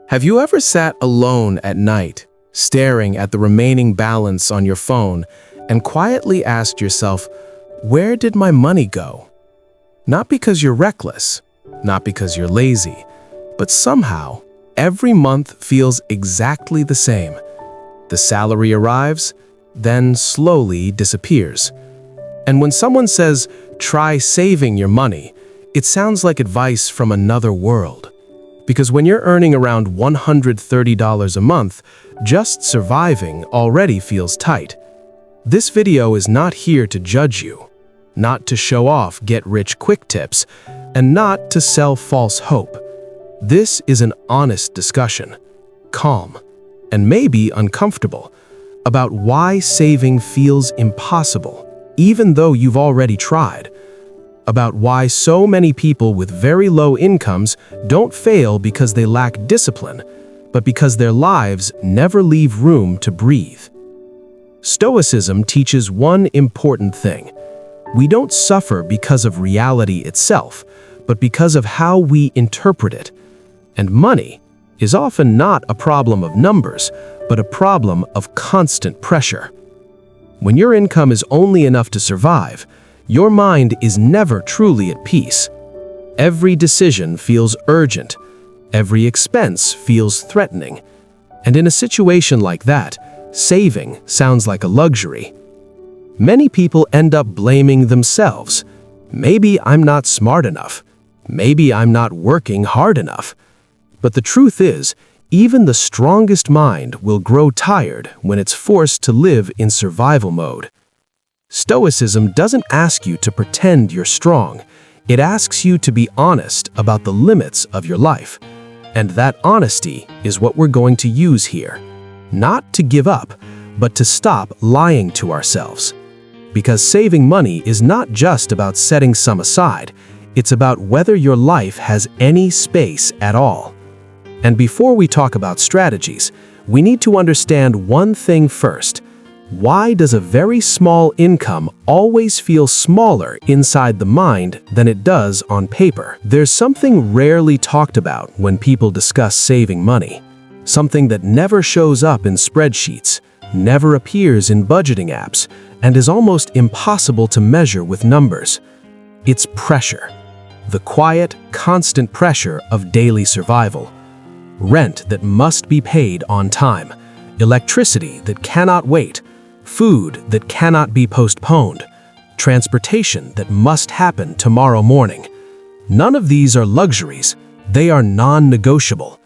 Have you ever sat alone at night, staring at the remaining balance on your phone, and quietly asked yourself, where did my money go? Not because you're reckless, not because you're lazy, but somehow, every month feels exactly the same. The salary arrives, then slowly disappears. And when someone says, try saving your money, it sounds like advice from another world. Because when you're earning around $130 a month, just surviving already feels tight. This video is not here to judge you, not to show off get-rich-quick tips, and not to sell false hope. This is an honest discussion, calm, and maybe uncomfortable, about why saving feels impossible, even though you've already tried. About why so many people with very low incomes don't fail because they lack discipline, but because their lives never leave room to breathe. Stoicism teaches one important thing. We don't suffer because of reality itself, but because of how we interpret it. And money is often not a problem of numbers, but a problem of constant pressure. When your income is only enough to survive, your mind is never truly at peace. Every decision feels urgent. Every expense feels threatening. And in a situation like that, saving sounds like a luxury. Many people end up blaming themselves. Maybe I'm not smart enough. Maybe I'm not working hard enough. But the truth is, even the strongest mind will grow tired when it's forced to live in survival mode. Stoicism doesn't ask you to pretend you're strong. It asks you to be honest about the limits of your life. And that honesty is what we're going to use here. Not to give up, but to stop lying to ourselves. Because saving money is not just about setting some aside. It's about whether your life has any space at all. And before we talk about strategies, we need to understand one thing first. Why does a very small income always feel smaller inside the mind than it does on paper? There's something rarely talked about when people discuss saving money. Something that never shows up in spreadsheets, never appears in budgeting apps, and is almost impossible to measure with numbers. It's pressure. The quiet, constant pressure of daily survival. Rent that must be paid on time. Electricity that cannot wait. Food that cannot be postponed, transportation that must happen tomorrow morning. None of these are luxuries, they are non-negotiable.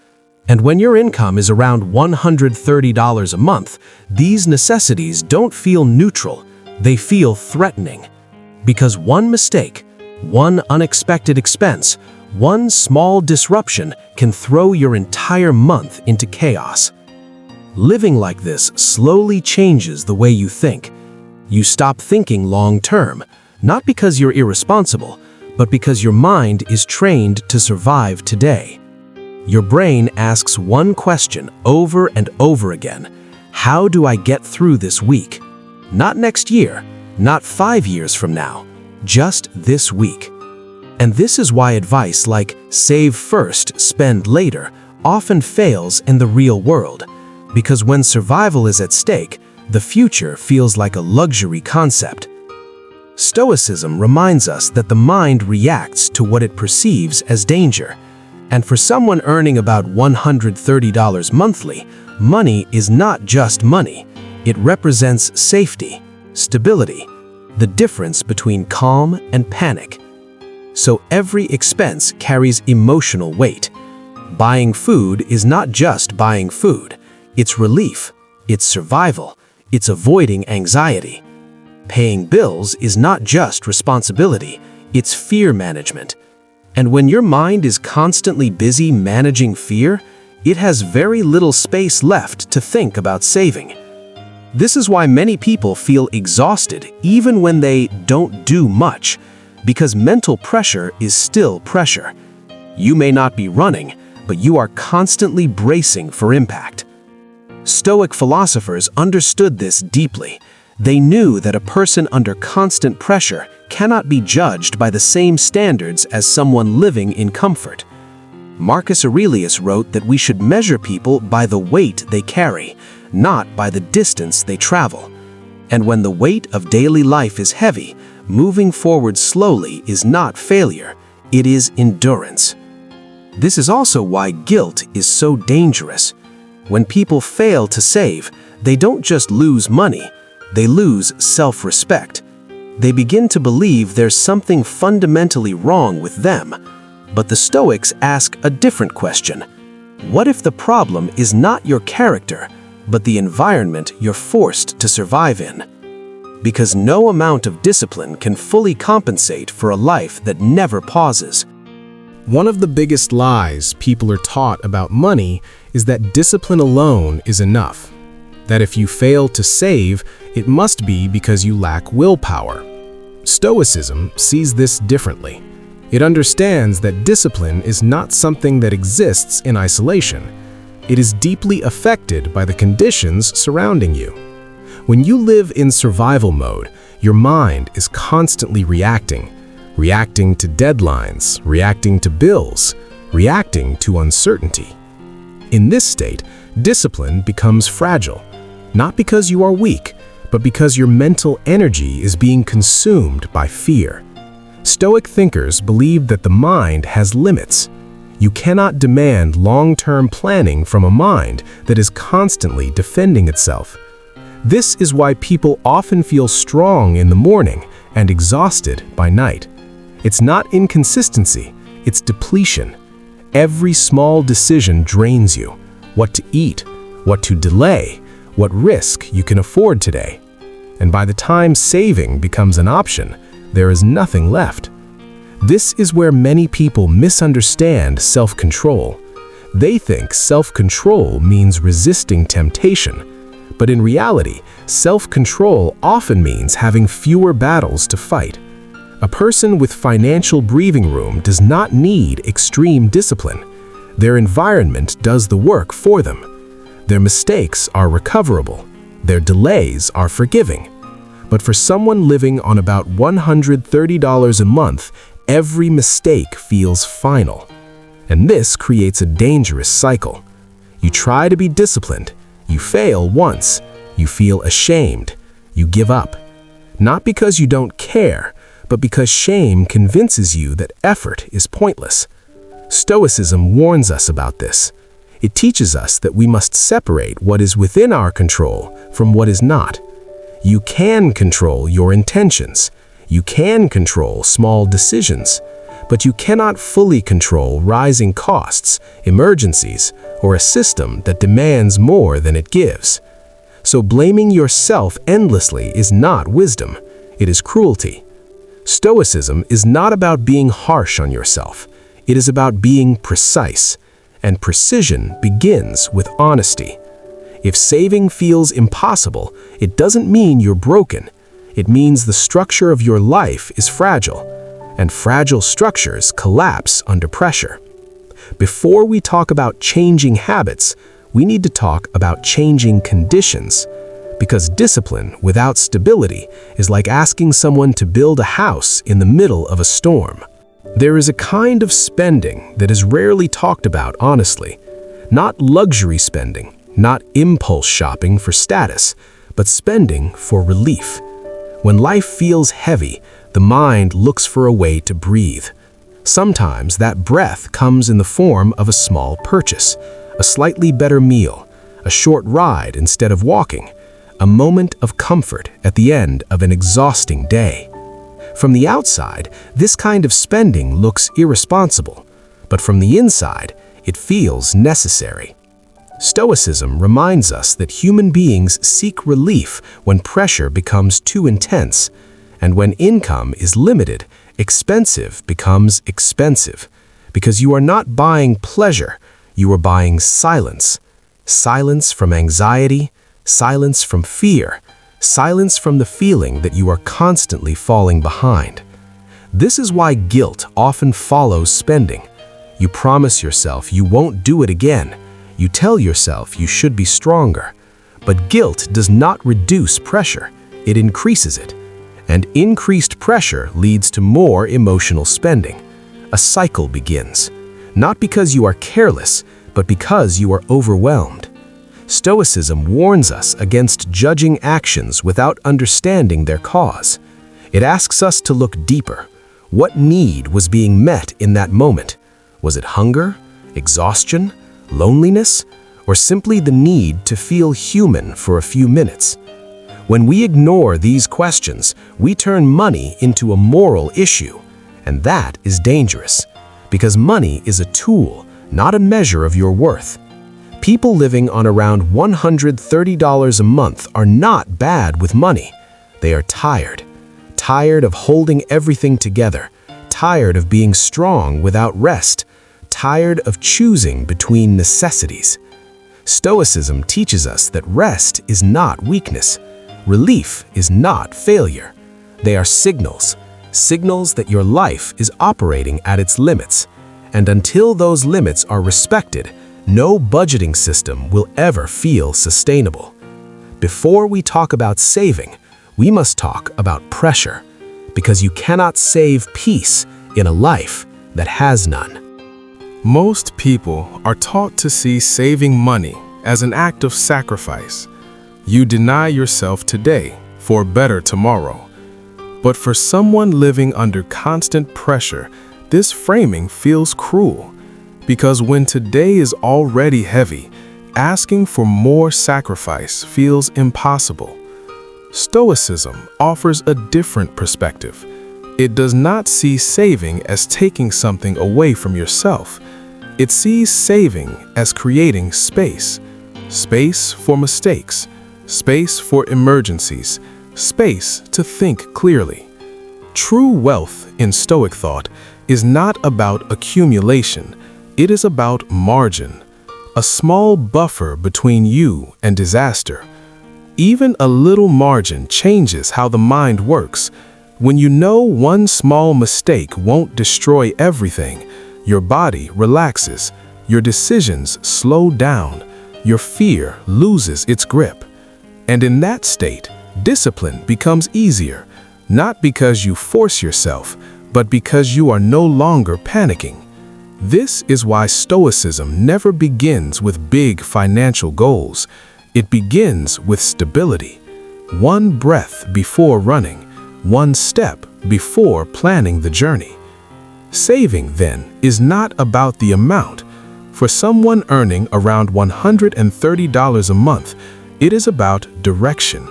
And when your income is around $130 a month, these necessities don't feel neutral, they feel threatening. Because one mistake, one unexpected expense, one small disruption can throw your entire month into chaos. Living like this slowly changes the way you think. You stop thinking long-term, not because you're irresponsible, but because your mind is trained to survive today. Your brain asks one question over and over again. How do I get through this week? Not next year, not 5 years from now, just this week. And this is why advice like save first, spend later often fails in the real world. Because when survival is at stake, the future feels like a luxury concept. Stoicism reminds us that the mind reacts to what it perceives as danger. And for someone earning about $130 monthly, money is not just money. It represents safety, stability, the difference between calm and panic. So every expense carries emotional weight. Buying food is not just buying food. It's relief, it's survival, it's avoiding anxiety. Paying bills is not just responsibility, it's fear management. And when your mind is constantly busy managing fear, it has very little space left to think about saving. This is why many people feel exhausted even when they don't do much, because mental pressure is still pressure. You may not be running, but you are constantly bracing for impact. Stoic philosophers understood this deeply. They knew that a person under constant pressure cannot be judged by the same standards as someone living in comfort. Marcus Aurelius wrote that we should measure people by the weight they carry, not by the distance they travel. And when the weight of daily life is heavy, moving forward slowly is not failure, it is endurance. This is also why guilt is so dangerous. When people fail to save, they don't just lose money, they lose self-respect. They begin to believe there's something fundamentally wrong with them. But the Stoics ask a different question. What if the problem is not your character, but the environment you're forced to survive in? Because no amount of discipline can fully compensate for a life that never pauses. One of the biggest lies people are taught about money is that discipline alone is enough. That if you fail to save, it must be because you lack willpower. Stoicism sees this differently. It understands that discipline is not something that exists in isolation. It is deeply affected by the conditions surrounding you. When you live in survival mode, your mind is constantly reacting to deadlines, reacting to bills, reacting to uncertainty. In this state, discipline becomes fragile, not because you are weak, but because your mental energy is being consumed by fear. Stoic thinkers believe that the mind has limits. You cannot demand long-term planning from a mind that is constantly defending itself. This is why people often feel strong in the morning and exhausted by night. It's not inconsistency, it's depletion. Every small decision drains you. What to eat, what to delay, what risk you can afford today. And by the time saving becomes an option, there is nothing left. This is where many people misunderstand self-control. They think self-control means resisting temptation. But in reality, self-control often means having fewer battles to fight. A person with financial breathing room does not need extreme discipline. Their environment does the work for them. Their mistakes are recoverable. Their delays are forgiving. But for someone living on about $130 a month, every mistake feels final. And this creates a dangerous cycle. You try to be disciplined, you fail once, you feel ashamed, you give up. Not because you don't care, but because shame convinces you that effort is pointless. Stoicism warns us about this. It teaches us that we must separate what is within our control from what is not. You can control your intentions. You can control small decisions. But you cannot fully control rising costs, emergencies, or a system that demands more than it gives. So blaming yourself endlessly is not wisdom. It is cruelty. Stoicism is not about being harsh on yourself. It is about being precise. And precision begins with honesty. If saving feels impossible, it doesn't mean you're broken. It means the structure of your life is fragile, and fragile structures collapse under pressure. Before we talk about changing habits, we need to talk about changing conditions, because discipline without stability is like asking someone to build a house in the middle of a storm. There is a kind of spending that is rarely talked about honestly, not luxury spending, not impulse shopping for status, but spending for relief. When life feels heavy, the mind looks for a way to breathe. Sometimes that breath comes in the form of a small purchase, a slightly better meal, a short ride instead of walking, a moment of comfort at the end of an exhausting day. From the outside, this kind of spending looks irresponsible, but from the inside, it feels necessary. Stoicism reminds us that human beings seek relief when pressure becomes too intense, and when income is limited, expensive becomes expensive, because you are not buying pleasure, you are buying silence. Silence from anxiety, silence from fear, silence from the feeling that you are constantly falling behind. This is why guilt often follows spending. You promise yourself you won't do it again. You tell yourself you should be stronger. But guilt does not reduce pressure, it increases it. And increased pressure leads to more emotional spending. A cycle begins. not because you are careless, but because you are overwhelmed. Stoicism warns us against judging actions without understanding their cause. It asks us to look deeper. What need was being met in that moment? Was it hunger, exhaustion, loneliness, or simply the need to feel human for a few minutes? When we ignore these questions, we turn money into a moral issue, and that is dangerous, because money is a tool, not a measure of your worth. People living on around $130 a month are not bad with money. They are tired of holding everything together, tired of being strong without rest, tired of choosing between necessities. Stoicism teaches us that rest is not weakness. Relief is not failure. They are signals that your life is operating at its limits. And until those limits are respected, no budgeting system will ever feel sustainable. Before we talk about saving, we must talk about pressure, because you cannot save peace in a life that has none. Most people are taught to see saving money as an act of sacrifice. You deny yourself today for a better tomorrow. But for someone living under constant pressure, this framing feels cruel, because when today is already heavy, asking for more sacrifice feels impossible. Stoicism offers a different perspective. It does not see saving as taking something away from yourself. It sees saving as creating space. Space for mistakes, space for emergencies, space to think clearly. True wealth in Stoic thought is not about accumulation, it is about margin, a small buffer between you and disaster. Even a little margin changes how the mind works. When you know one small mistake won't destroy everything, your body relaxes, your decisions slow down, your fear loses its grip. And in that state, discipline becomes easier, not because you force yourself, but because you are no longer panicking. This is why Stoicism never begins with big financial goals. It begins with stability. One breath before running, one step before planning the journey. Saving, then, is not about the amount. For someone earning around $130 a month, it is about direction.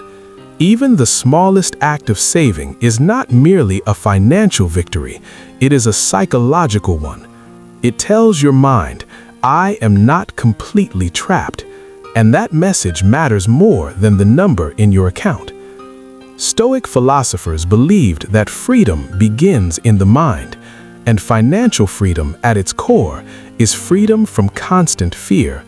Even the smallest act of saving is not merely a financial victory, it is a psychological one. It tells your mind, I am not completely trapped, and that message matters more than the number in your account. Stoic philosophers believed that freedom begins in the mind, and financial freedom at its core is freedom from constant fear.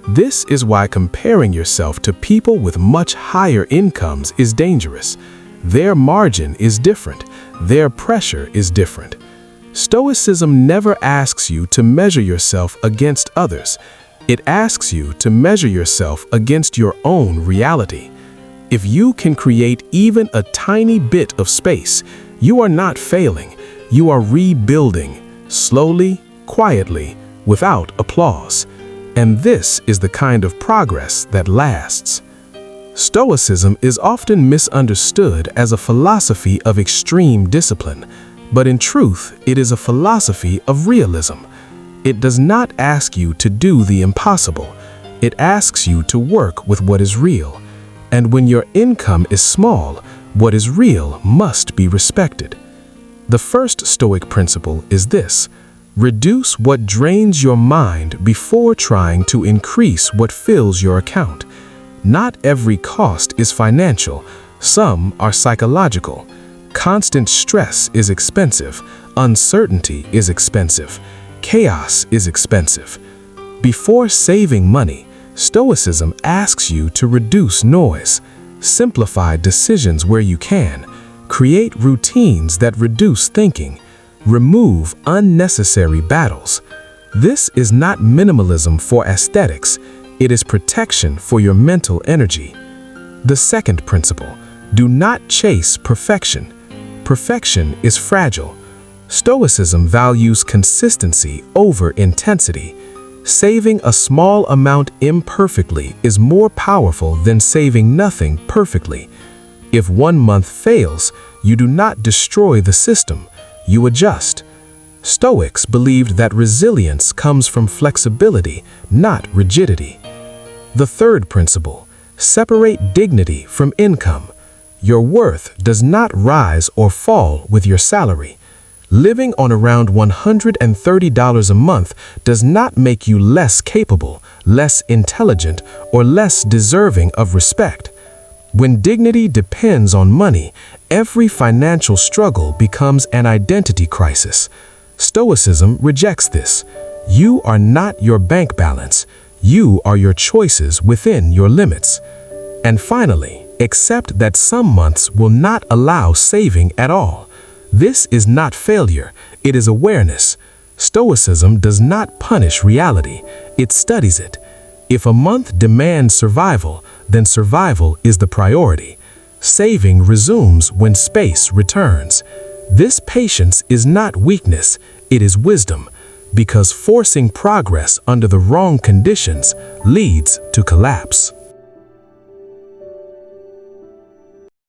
This is why comparing yourself to people with much higher incomes is dangerous. Their margin is different. Their pressure is different. Stoicism never asks you to measure yourself against others. It asks you to measure yourself against your own reality. If you can create even a tiny bit of space, you are not failing. You are rebuilding, slowly, quietly, without applause. And this is the kind of progress that lasts. Stoicism is often misunderstood as a philosophy of extreme discipline, but in truth, it is a philosophy of realism. It does not ask you to do the impossible. It asks you to work with what is real. And when your income is small, what is real must be respected. The first Stoic principle is this: reduce what drains your mind before trying to increase what fills your account. Not every cost is financial. Some are psychological. Constant stress is expensive. Uncertainty is expensive. Chaos is expensive. Before saving money, Stoicism asks you to reduce noise, simplify decisions where you can, create routines that reduce thinking, remove unnecessary battles. This is not minimalism for aesthetics, it is protection for your mental energy. The second principle, do not chase perfection. Perfection is fragile. Stoicism values consistency over intensity. Saving a small amount imperfectly is more powerful than saving nothing perfectly. If 1 month fails, you do not destroy the system, you adjust. Stoics believed that resilience comes from flexibility, not rigidity. The third principle: separate dignity from income. Your worth does not rise or fall with your salary. Living on around $130 a month does not make you less capable, less intelligent, or less deserving of respect. When dignity depends on money, every financial struggle becomes an identity crisis. Stoicism rejects this. You are not your bank balance. You are your choices within your limits. And finally, accept that some months will not allow saving at all. This is not failure, it is awareness. Stoicism does not punish reality, it studies it. If a month demands survival, then survival is the priority. Saving resumes when space returns. This patience is not weakness, it is wisdom, because forcing progress under the wrong conditions leads to collapse.